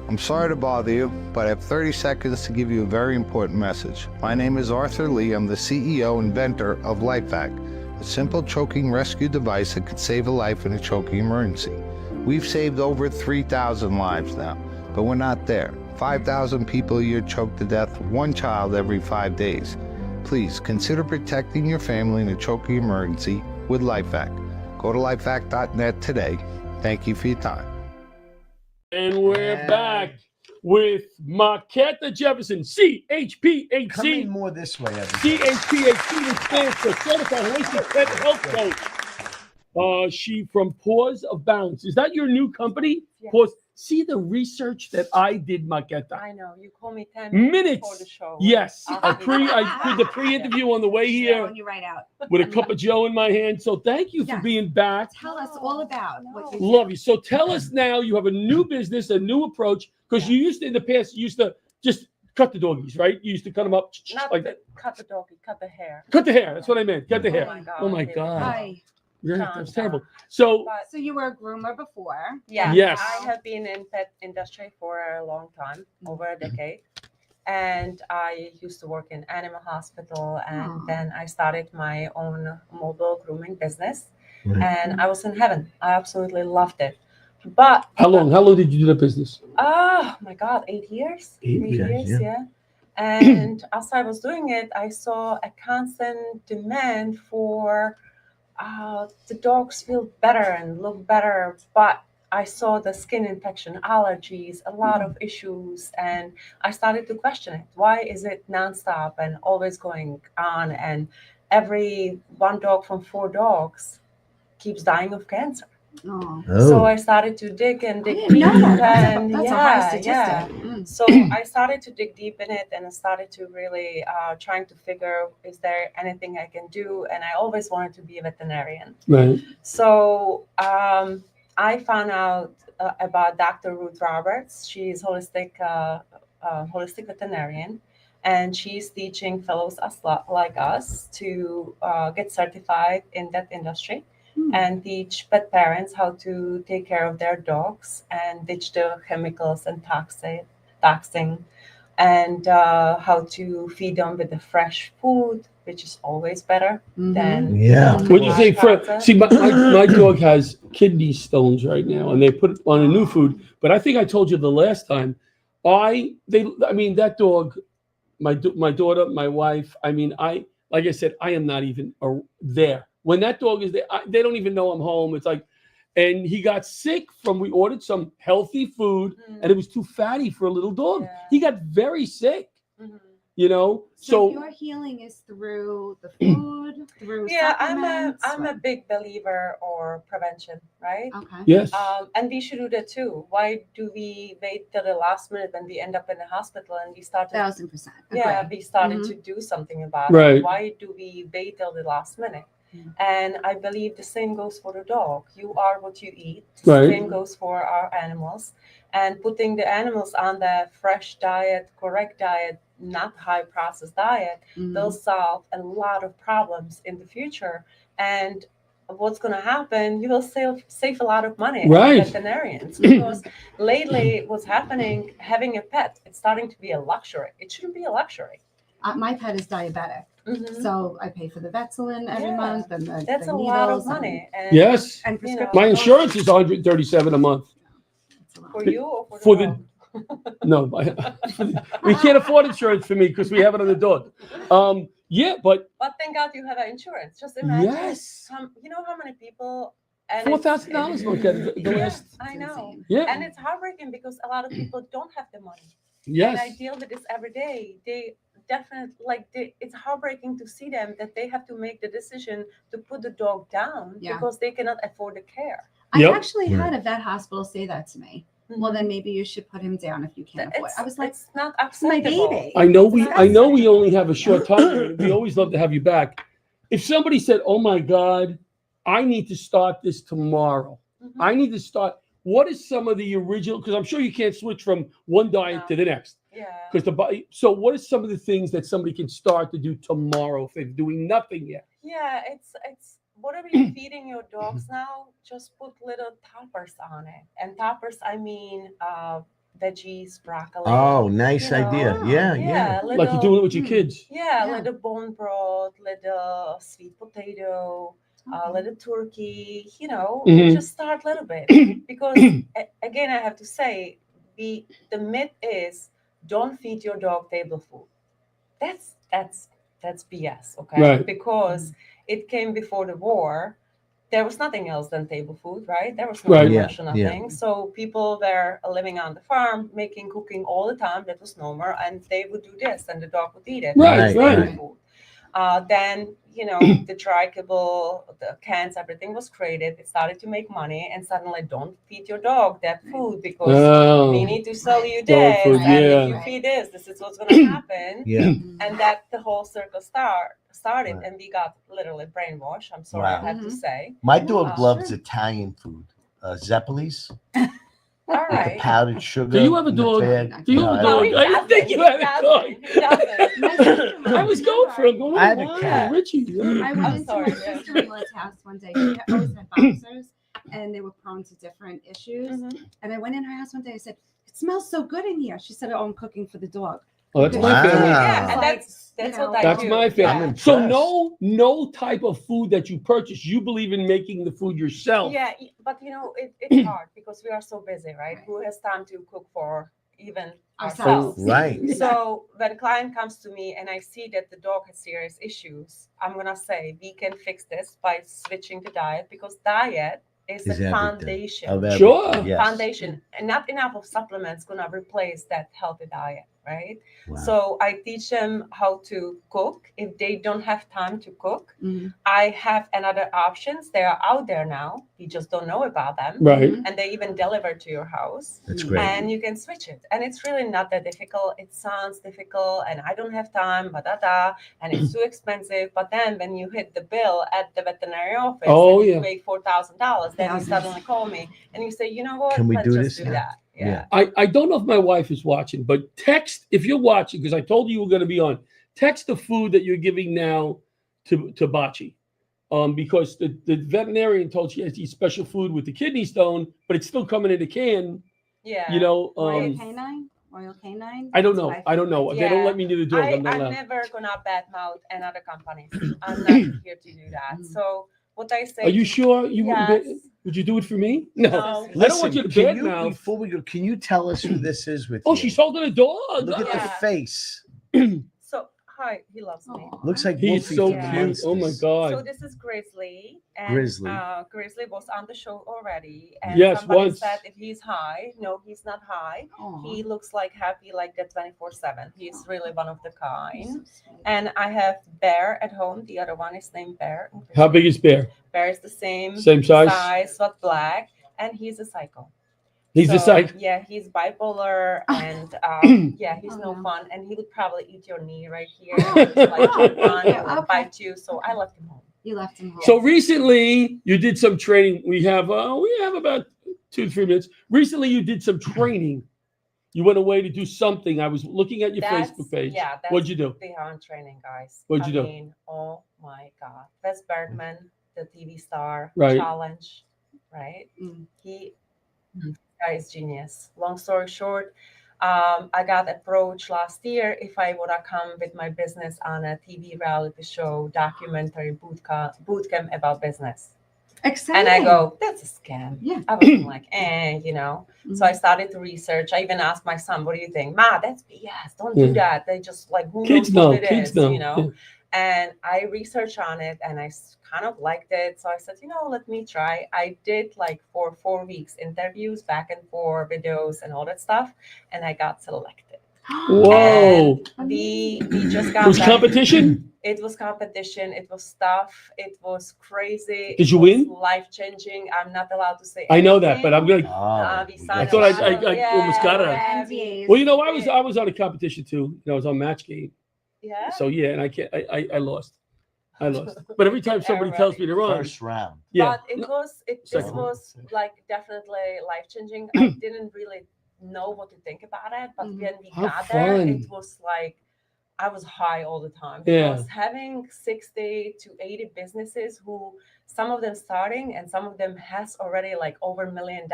I'm sorry to bother you, but I have 30 seconds to give you a very important message. My name is Arthur Lee. I'm the CEO and inventor of LifeVac, a simple choking rescue device that could save a life in a choking emergency. We've saved over 3,000 lives now, but we're not there. 5,000 people a year choke to death, 1 child every 5 days. Please consider protecting your family in a choking emergency with LifeVac. Go to lifevac.net today. Thank you for your time. And we're back with Marquetta Jefferson, Come in CHPHC. more this way, everybody. CHPHC, which stands for Certified Holistic Pet Health Coach. She from Paws of Balance. Is that your new company? Yes. Paws. See the research that I did, Marquetta. I know. You call me 10 Minutes. minutes before the show. Yes. I'll I did the pre-interview on the way here Showing you right out. with a cup of Joe in my hand. So thank you for Yes. being back. Tell us all about what you do. Love you. So tell us now, you have a new business, a new approach, because you used to, in the past, you used to just cut the doggies, right? You used to cut them up Not like that. cut the doggy, cut the hair. Cut the hair. That's what I meant. Cut the Oh hair. my God. Oh my Here we God. go. Hi. Yeah, that's terrible. So, But So you were a groomer before. yeah, Yes. I have been in pet industry for a long time, over a decade. And I used to work in animal hospital, and Aw. then I started my own mobile grooming business. Right. And I was in heaven. I absolutely loved it. But how long did you do that business? oh my God, 8 years. 8 8 years, years, yeah. And as I was doing it, I saw a constant demand for the dogs feel better and look better, but I saw the skin infection, allergies, a lot of issues, and I started to question it. Why is it nonstop and always going on? And every one dog from 4 dogs keeps dying of cancer. Oh. So I started to dig and dig didn't deep, know that. and That's a high statistic. yeah. Mm. So I started to dig deep in it, and I started to really trying to figure, is there anything I can do? And I always wanted to be a veterinarian. Right. So I found out about Dr. Ruth Roberts. She's holistic veterinarian, and she's teaching fellows like us to get certified in that industry. And teach pet parents how to take care of their dogs and ditch the chemicals and toxin, and how to feed them with the fresh food, which is always better than Yeah. When you say fresh, processed. see, my dog has kidney stones right now, and they put it on a new food. But I think I told you the last time, that dog, my daughter, my wife, like I said, I am not even there. When that dog is there, they don't even know I'm home. It's like, and he got sick we ordered some healthy food, and it was too fatty for a little dog. Yeah. He got very sick, you know? So your healing is through the food, through supplements? I'm a big believer or prevention, right? Okay. Yes. And we should do that too. Why do we wait till the last minute when we end up in the hospital and we start to 1,000%. yeah, Agree. we started to do something about Right. it. Why do we wait till the last minute? And I believe the same goes for the dog. You are what you eat. Right. Same goes for our animals. And putting the animals on the fresh diet, correct diet, not high processed diet, they'll solve a lot of problems in the future. And what's going to happen, you will save a lot of money Right. as veterinarians, because lately what's happening, having a pet, it's starting to be a luxury. It shouldn't be a luxury. My pet is diabetic, so I pay for the Vetsolin every Yeah. month, and That's the a needles lot of and- money. And Yes. And You prescription. know. My insurance is $137 a month. It's a lot. for you or for the For the- dog? No, we can't afford insurance for me because we have it on the dog. Yeah, but But thank God you have insurance. Just imagine. yes, You know how many people. And $4,000 look at the Yeah, last. I It's know. insane. Yeah. And it's heartbreaking because a lot of people don't have the money. And I Yes. deal with this every day. They definitely it's heartbreaking to see them that they have to make the decision to put the dog down Yeah. because they cannot afford the care. I Yep. actually had a vet hospital say that to me. Well, then maybe you should put him down if you can't afford. It's, I was like, it's not it's my acceptable. baby. I know we Exactly. only have a short time. We always love to have you back. If somebody said, "Oh my God, I need to start this tomorrow. Mhm. I need to start." What is some of the original? Because I'm sure you can't switch from one diet No. to the next. Yeah. Because the body. So, what are some of the things that somebody can start to do tomorrow if they're doing nothing yet? Yeah, it's whatever you're feeding your dogs now, just put little toppers on it. And toppers, I mean veggies, broccoli. Oh, nice you know. idea. Yeah. Little, Like you're doing it with your kids. Yeah, Yeah. little bone broth, little sweet potato, little turkey. Mhm. Just start a little bit. Because again, I have to say, the myth is don't feed your dog table food. That's BS. Okay, Right. because it came before the war. there was nothing else than table food, right? There was no Right. commercial, Yeah, nothing. So people were living on the farm, making cooking all the time. That was normal, and they would do this, and the dog would eat it. Right, It was table right. food. Then, the dry kibble, the cans, everything was created. It started to make money, and suddenly, don't feed your dog that food because Oh, we need to sell you Dog this, food, and yeah. if you feed this is what's going to happen. Yeah. And that the whole circle started, Right. and we got literally brainwashed. I'm sorry, Wow. I had to say. My dog Oh, loves sure. Italian food. Zeppelis All with the right. powdered sugar. Do you have a in the dog? bag. Do you No, have a I No, dog? he don't. I didn't think you had a dog. He doesn't. I was going for him. Going, I have a wow, cat. Richie. I I'm went into sorry, my yeah. sister-in-law's house one day. She always had boxers, and they were prone to different issues. Mhm. And I went in her house one day. I said, "It smells so good in here." She said, "Oh, I'm cooking for the dog." Oh, that's my Wow. family. Yeah, and Like, that's you what know, I That's do. my family. I'm So impressed. no type of food that you purchase. You believe in making the food yourself. Yeah, but it's hard because we are so busy, right? Who has time to cook for even ourselves? Right. So when a client comes to me and I see that the dog has serious issues, I'm gonna say we can fix this by switching the diet, because diet is Is the everything foundation. of everything. Sure. Yes. Foundation, and not enough of supplements gonna replace that healthy diet, right? Wow. So I teach them how to cook. If they don't have time to cook, Mhm. I have another options. They are out there now. You just don't know about them. Right. And they even deliver to your house. That's great. And you can switch it. And it's really not that difficult. It sounds difficult and I don't have time, and it's too expensive. But then when you hit the bill at the veterinary office Oh, and yeah. you pay $4,000, then you suddenly call me and you say, you know what? Can we Let's do just this do now? that. Yeah. I don't know if my wife is watching, but text if you're watching, because I told you were going to be on. Text the food that you're giving now to Bocce. Because the veterinarian told she has to eat special food with the kidney stone, but it's still coming in a can. Yeah. Royal Canine. Royal Canine. I don't That's know. what I don't know. They don't Yeah. let me do the dog. I'm not I'm allowed. never gonna badmouth another companies. I'm not here to do that. So what I say. Are you sure you Yes. would you do it for me? No. No. I don't Listen, want you to can you, badmouth. before we go, can you tell us who this is with Oh, you? she's holding a dog. Look at the Yeah. face. So hi, he loves me. Looks like He's Wolfie so from Yeah. cute. Oh my Monsters. So god. this is Grizzly. And, Grizzly. Grizzly was on the show already. And Yes, somebody once. said if he's high, no, he's not high. Aw. He looks like happy like that 24/7. He's really one of the kind. And I have Bear at home. The other one is named Bear. How big is Bear? Bear is the same Same size? but black. And he's a psycho. He's the So, psych. Yeah, he's bipolar and yeah, he's no no. fun. And he would probably eat your knee right here. Just like jump on Yeah, or okay. bite you. So I left him home. You left him home. So recently you did some training. We have about 2 to 3 minutes. Recently you did some training. You went away to do something. I was looking at your Facebook page. Yeah, that's What'd you do? beyond training, guys. What'd you I do? mean, oh my God. Wes Bergman, the TV star, Right. challenge, right? Mm. Guy is genius. Long story short, I got approached last year if I would have come with my business on a TV reality show, documentary boot camp about business. Exciting. And I go, that's a scam. Yeah. I was like, So I started to research. I even asked my son, what do you think? Ma, that's BS. Don't do that. They just like, who Kids knows know. what it Kids is, know. you know? And I researched on it and I kind of liked it. So I said, let me try. I did like for 4 weeks interviews, back and forth videos and all that stuff. And I got selected. Whoa. And we just got It was back. competition? It was competition. It was tough. It was crazy. Did you win? Life changing. I'm not allowed to say. I know that, but I'm anything. gonna. We Oh, signed I thought a I contract. almost got it. Yeah, Well, I was on a competition too. I was on Match Game. Yeah. So yeah, and I lost. I lost. But every time somebody tells me they're wrong, First round. yeah. But this Second. was like definitely life changing. I didn't really know what to think about it, but when we How got there, fun. it was like I was high all the time. Yeah. Because having 60 to 80 businesses who some of them starting and some of them has already like over $1 million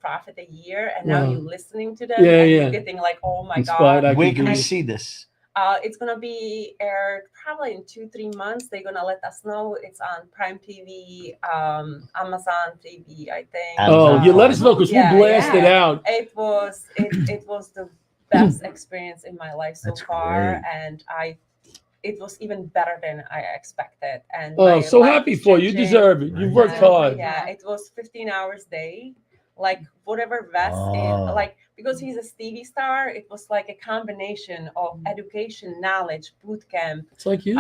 profit a year, and now Wow. you're listening to them Yeah, and yeah. you're getting like, oh my Inspired, God. Where can we do see this? It's gonna be aired probably in 2-3 months. They're gonna let us know. It's on Prime TV, Amazon TV, I think. Oh, you let us know because Yeah, we'll blast it yeah. out. It was the best experience in my life so That's far, great. and I it was even better than I expected. And Oh, my so life happy is for you. You changing. deserve it. You've worked hard. Yeah, it was 15 hours a day, like whatever vest in, like, because he's a TV star, it was like a combination of education, knowledge, boot camp, It's like you.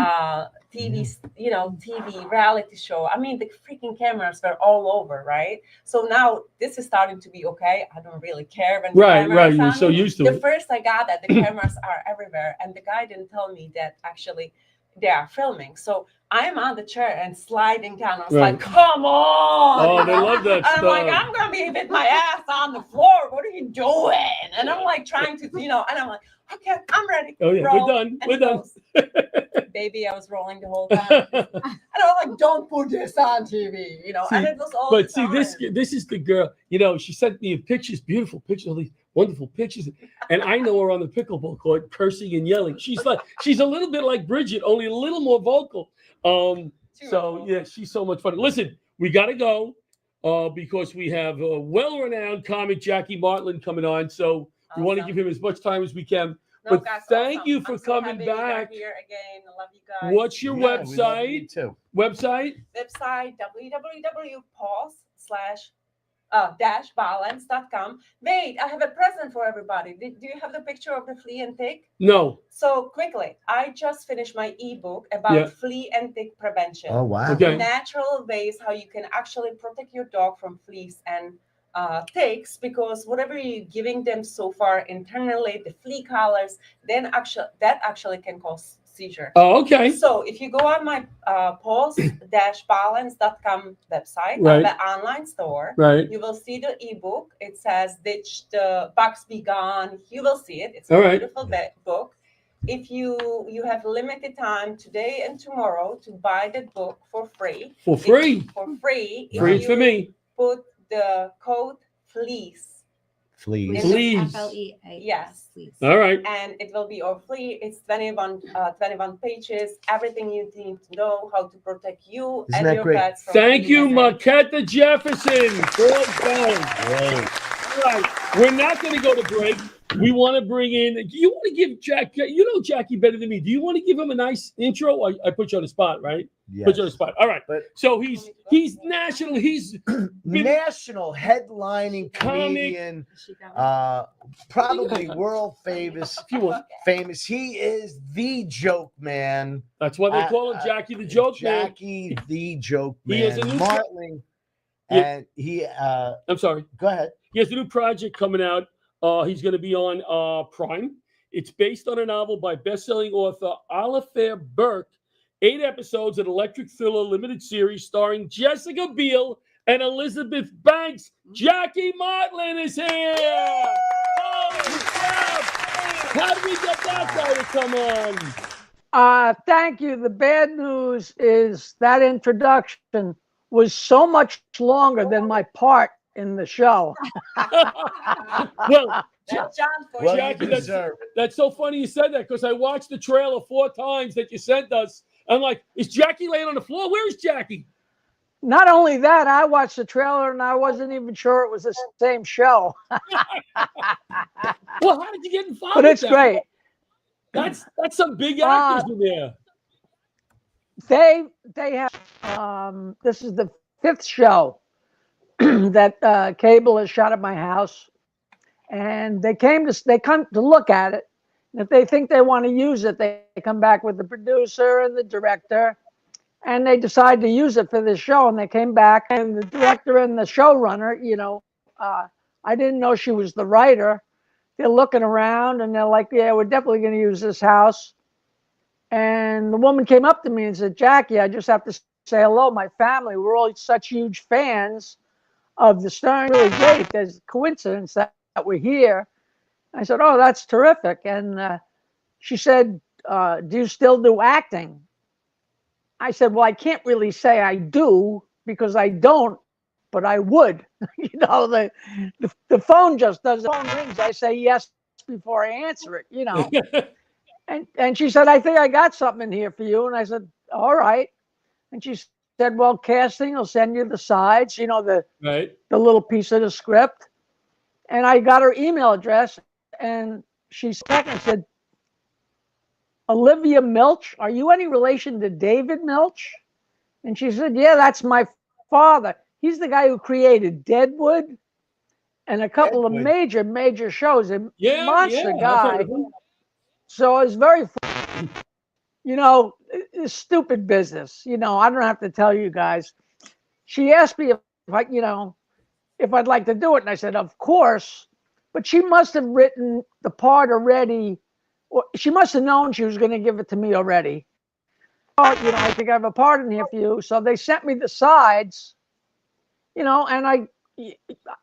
TV, you know, TV reality show. I mean, the freaking cameras were all over, right? So now this is starting to be okay. I don't really care when the Right. camera is You're on so me. used to The it. first I got that the cameras are everywhere, and the guy didn't tell me that actually they are filming. So I'm on the chair and sliding down. I was Right. like, come on. Oh, you they know? love that And I'm like, stuff. I'm gonna be with my ass on the floor. What are you doing? And I'm like trying to, you know, and I'm like, okay, I'm ready. Oh yeah, Roll. we're done. And We're he done. goes, baby, I was rolling the whole time. And I was like, don't put this on TV, you know. See, and it was all But the see, time. this is the girl. You know, she sent me pictures, beautiful pictures, all these wonderful pictures, and I know her on the pickleball court, cursing and yelling. She's a little bit like Bridget, only a little more vocal. So yeah, she's so much fun. Listen, we got to go because we have a well-renowned comic Jackie Martland coming on. So we want to give him as much time as we can. No, But guys, thank awesome. you for I'm so coming happy you're back. here again. I love you guys. What's your We love you website? too. Website? Website www.pause/balance.com. Wait, I have a present for everybody. Do you have the picture of the flea and tick? No. So quickly, I just finished my ebook about flea and tick prevention. Oh, wow. Okay. Natural ways how you can actually protect your dog from fleas and ticks, because whatever you're giving them so far internally, the flea collars, then that actually can cause seizure. Oh, okay. So if you go on my pulse-balance.com website, Right. the online store, Right. you will see the ebook. It says "Ditch the Bugs Be Gone." You will see it. It's a All right. beautiful book. If you have limited time today and tomorrow to buy that book for free. For free. If Free for you me. put the code FLEACE. Fleas. Fleas. FLEA. Yes. Fleas. All right. And it will be all free. It's 21 pages. Everything you need to know how to protect you Isn't and that your great? pets from Thank fleas you, and Marquetta Jefferson. Well done. Great. All right. We're not going to go to break. We want to bring in. Do you want to give you know Jackie better than me. Do you want to give him a nice intro? I put you on the spot, right? Yes. Put you on the spot. All right. But- So he's national. He's National headlining comedian, probably world famous. If you want. Famous. He is the joke man. That's why they call him Jackie the Joke Man. Jackie the Joke He Man. has a new Martling. Yeah. And he I'm sorry. go ahead. He has a new project coming out. He's going to be on Prime. It's based on a novel by best-selling author Oliver Burke. 8 episodes, an electric thriller limited series starring Jessica Biel and Elizabeth Banks. Jackie Martland is here. Holy crap! How did we get that guy to come on? Thank you. The bad news is that introduction was so much longer than my part in the show. Well, That's John for Well, you. Jackie, you deserve it. that's so funny you said that because I watched the trailer 4 times that you sent us. I'm like, is Jackie laying on the floor? Where is Jackie? Not only that, I watched the trailer and I wasn't even sure it was the same show. Well, how did you get involved? But with it's that? great. That's some big actors in there. They have this is the 5th show that cable has shot at my house, and they come to look at it. And if they think they want to use it, they come back with the producer and the director, and they decide to use it for this show. And they came back, and the director and the showrunner, I didn't know she was the writer. They're looking around and they're like, yeah, we're definitely going to use this house. And the woman came up to me and said, Jackie, I just have to say hello. My family, we're all such huge fans of the Stern. Really great. There's a coincidence that we're here. I said, oh, that's terrific. And she said, do you still do acting? I said, well, I can't really say I do because I don't, but I would. The phone just does. The phone rings. I say yes before I answer it, And she said, I think I got something in here for you. And I said, all right. And she said, well, casting will send you the sides, the little piece of the script. And I got her email address, and she said, Olivia Milch, are you any relation to David Milch? And she said, yeah, that's my father. He's the guy who created Deadwood and a couple of major shows. A monster guy. So it's very fun. You know, it's stupid business. You know, I don't have to tell you guys. She asked me if I'd like to do it. And I said, of course. But she must have written the part already. Or she must have known she was going to give it to me already. Oh, I think I have a part in here for you. So they sent me the sides, and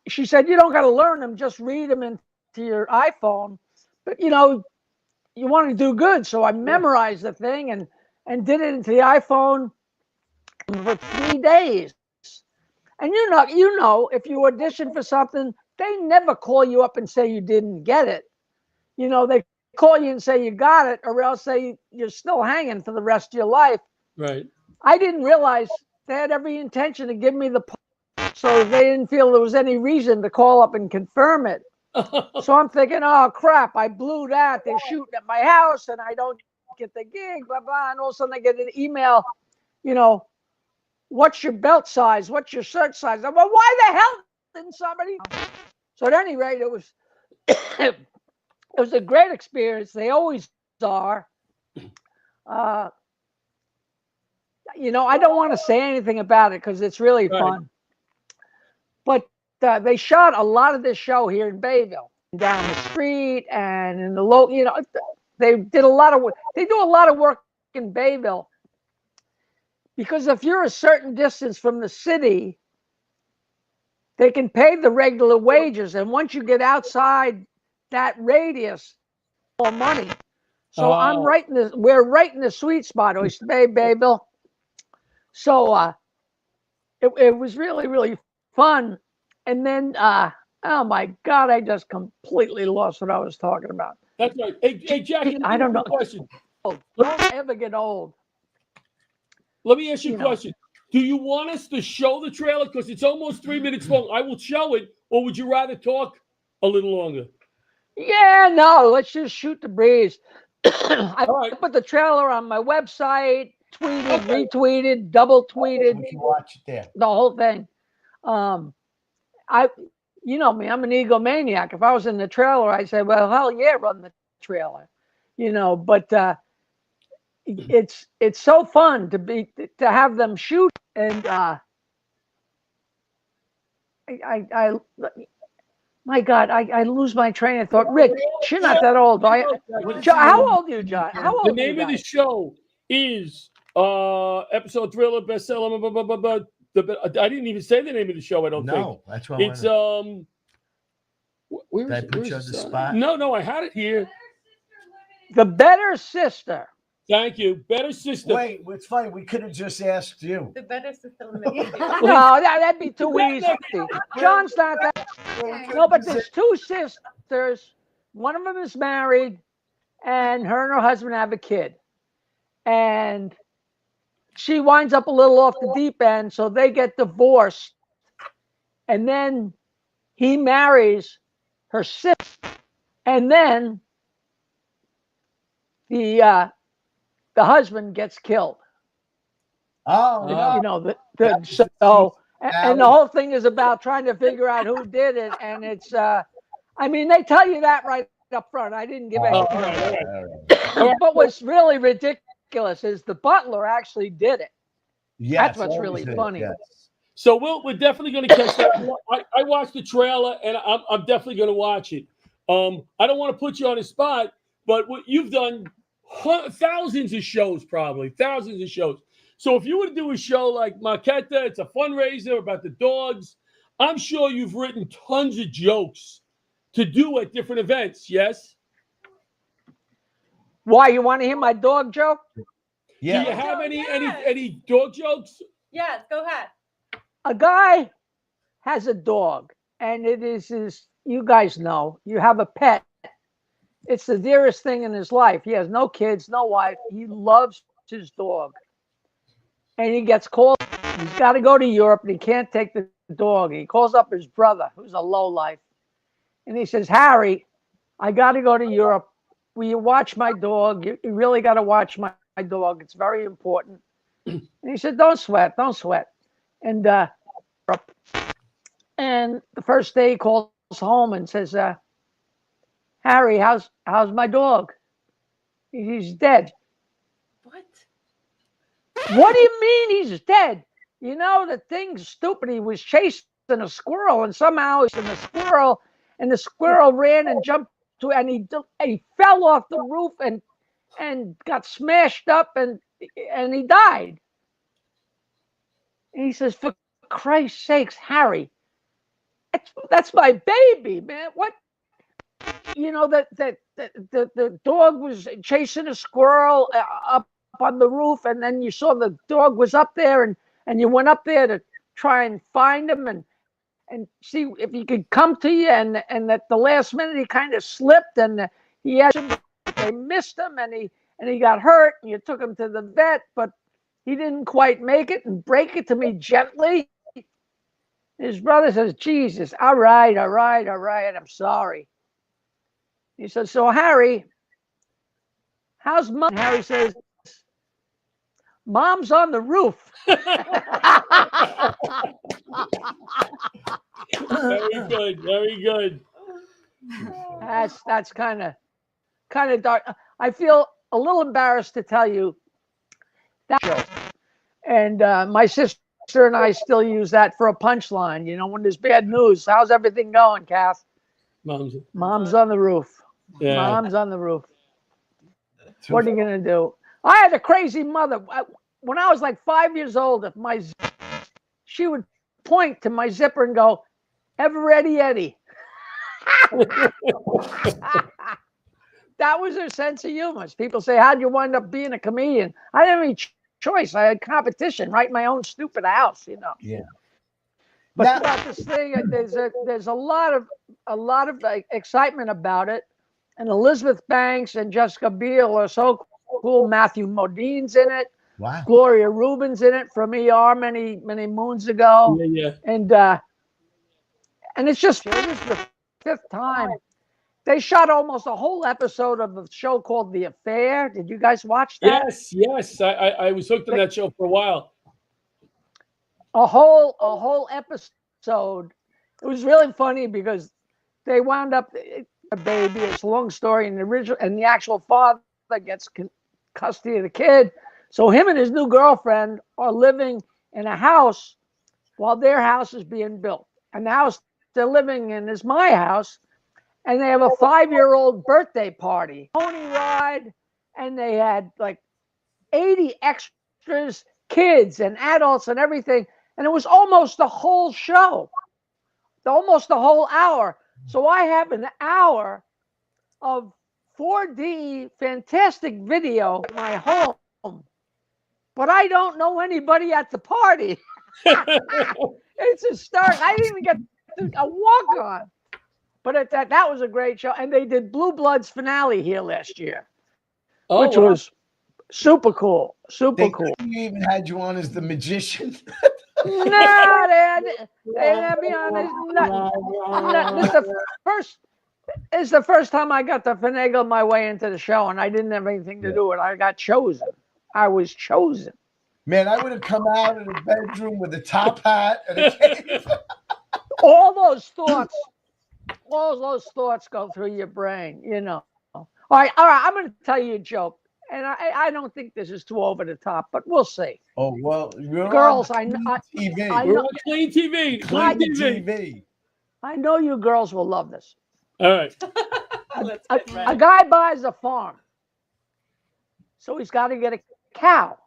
she said, you don't got to learn them. Just read them into your iPhone. But, you want to do good. So I memorized the thing and did it into the iPhone for 3 days. And if you audition for something, they never call you up and say you didn't get it. They call you and say you got it, or else you're still hanging for the rest of your life. Right. I didn't realize they had every intention to give me the part, so they didn't feel there was any reason to call up and confirm it. So I'm thinking, oh crap, I blew that. They're shooting at my house and I don't get the gig, blah blah. And all of a sudden I get an email, what's your belt size? What's your shirt size? I'm like, why the hell didn't somebody? So at any rate, it was it was a great experience. They always are. I don't want to say anything about it because it's really fun. But they shot a lot of this show here in Bayville, down the street, and in the low. They did a lot of work. They do a lot of work in Bayville because if you're a certain distance from the city, they can pay the regular wages, and once you get outside that radius, more money. So we're right in the sweet spot, Oyster Bay, Bayville. So it was really, really fun. And then, oh my God, I just completely lost what I was talking about. That's right. Hey Jackie, I don't know. Question. Don't ever get old. Let me ask you a question. Do you want us to show the trailer? Because it's almost 3 minutes long. I will show it, or would you rather talk a little longer? Yeah, no, let's just shoot the breeze. I put the trailer on my website, tweeted, retweeted, double tweeted. We can watch it there. The whole thing. You know me, I'm an egomaniac. If I was in the trailer, I'd say, well, hell yeah, run the trailer. But it's so fun to have them shoot, and my God, I lose my train of thought. Rick, you're not that old. How old are you, John? How old the name of the show is episode thriller bestseller. I didn't even say the name of the show. I don't think. No, that's what it's where is Did I it? put you on the spot? No, I had it here. The Better Sister. Thank you, Better Sister. Wait, it's funny. We could have just asked you. The Better Sister. No, that'd be too easy. John's not that. No, but there's two sisters. One of them is married, and her and her husband have a kid. And she winds up a little off the deep end, so they get divorced. And then he marries her sister. And then the husband gets killed. Oh, no. And the whole thing is about trying to figure out who did it. And it's, they tell you that right up front. I didn't give anything. But what's really ridiculous is the butler actually did it. Yes, that's what's really funny. Yes. So we're definitely going to catch that. I watched the trailer, and I'm definitely going to watch it. I don't want to put you on the spot, but what you've done thousands of shows, probably thousands of shows. So if you were to do a show like Marquetta, it's a fundraiser about the dogs. I'm sure you've written tons of jokes to do at different events. Yes. Why, you want to hear my dog joke? Yeah. Do you have any dog jokes? Yes, go ahead. A guy has a dog, and it is you guys know, you have a pet. It's the dearest thing in his life. He has no kids, no wife. He loves his dog. And he gets called. He's got to go to Europe, and he can't take the dog. He calls up his brother, who's a lowlife. And he says, Harry, I got to go to Europe. will you watch my dog? You really got to watch my dog. It's very important. And he said, don't sweat, don't sweat. And the first day he calls home and says, Harry, how's my dog? He's dead. What? What do you mean he's dead? You know, the thing's stupid. He was chasing a squirrel, and somehow he's in the squirrel, and the squirrel ran and jumped to, and he fell off the roof and got smashed up, and he died. And he says, for Christ's sakes, Harry, that's my baby, man. What? You know, the dog was chasing a squirrel up on the roof, and then you saw the dog was up there, and you went up there to try and find him and see if he could come to you, and at the last minute he kind of slipped, and he had they missed him, and he got hurt, and you took him to the vet, but he didn't quite make it, and break it to me gently. His brother says, Jesus, all right, I'm sorry. He says, so Harry, how's Mom? Harry says, Mom's on the roof. Very good, very good. That's kind of dark. I feel a little embarrassed to tell you that joke. And my sister and I still use that for a punchline. You know, when there's bad news, how's everything going, Kath? Mom's on the roof. Yeah. Mom's on the roof. What are you gonna do? I had a crazy mother. When I was like 5 years old, she would point to my zipper and go, "Ever ready, Eddie?" That was her sense of humor. People say, "How'd you wind up being a comedian?" I didn't have any choice. I had competition right in my own stupid house, you know. Yeah. But about this thing, there's a lot of excitement about it, and Elizabeth Banks and Jessica Biel are so cool. Matthew Modine's in it. Wow. Gloria Rubin's in it from ER many moons ago. Yeah. And it's just, it was the 5th time. They shot almost a whole episode of a show called The Affair. Did you guys watch that? Yes. I was hooked on that show for a while. A whole episode. It was really funny because they wound up a baby. It's a long story, and the actual father gets custody of the kid. So him and his new girlfriend are living in a house while their house is being built. And the house they're living in is my house. And they have a 5-year-old birthday party, pony ride, and they had like 80 extras, kids and adults and everything. And it was almost the whole show, almost the whole hour. So I have an hour of 4D fantastic video at my home, but I don't know anybody at the party. It's a start. I didn't even get a walk on. But that was a great show. And they did Blue Bloods finale here last year, which was super cool. Super cool. You even had you on as the magician. No, they had me on as It's the first time I got to finagle my way into the show, and I didn't have anything to do with it. I got chosen. I was chosen. Man, I would have come out of the bedroom with a top hat and a cape. All those thoughts go through your brain, you know. All right. I'm going to tell you a joke, and I don't think this is too over the top, but we'll see. Oh well, girls, TV. We're on Clean TV. Clean TV. I know you girls will love this. All right. A guy buys a farm, so he's got to get a cow.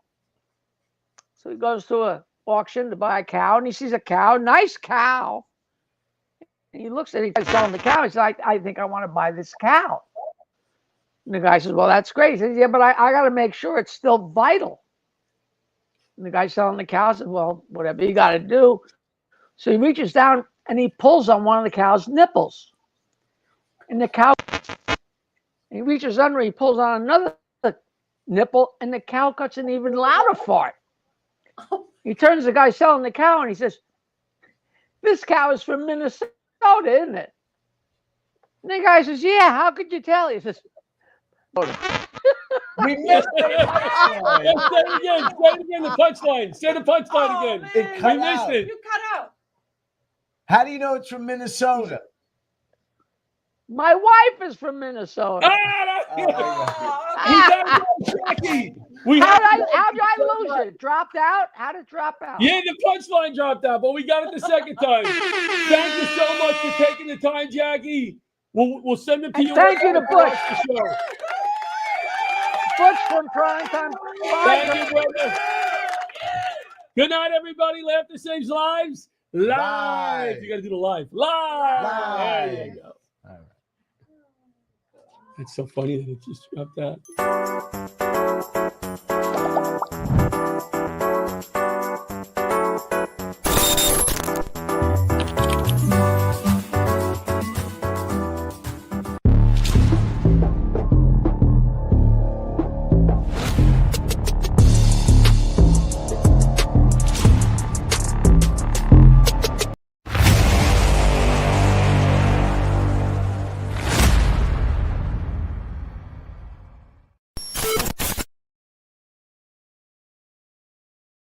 So he goes to an auction to buy a cow, and he sees a cow, nice cow. And he looks at it, he's selling the cow. He's like, I think I want to buy this cow. And the guy says, well, that's great. He says, yeah, but I got to make sure it's still vital. And the guy selling the cow says, well, whatever you got to do. So he reaches down and he pulls on one of the cow's nipples. And the cow, he reaches under, he pulls on another nipple, and the cow cuts an even louder fart. He turns to the guy selling the cow and he says, this cow is from Minnesota, isn't it? And the guy says, yeah, how could you tell? He says, We missed the punchline. Let's say it again. Say it again. The punchline. Say the punchline again. It We cut missed out. it. You cut out. How do you know it's from Minnesota? My wife is from Minnesota. Ah, Oh, we gotta go, Jackie. We How have did to I go. lose it? Dropped out? How did it drop out? Yeah, the punchline dropped out, but we got it the second time. Thank you so much for taking the time, Jackie. We'll send it to you. Thank you to Butch. The show. Butch from Primetime. Thank you, brother. Good night, everybody. Laughter saves lives. Live. You got to do the live. Live. There you go. All right. It's so funny that it just dropped out.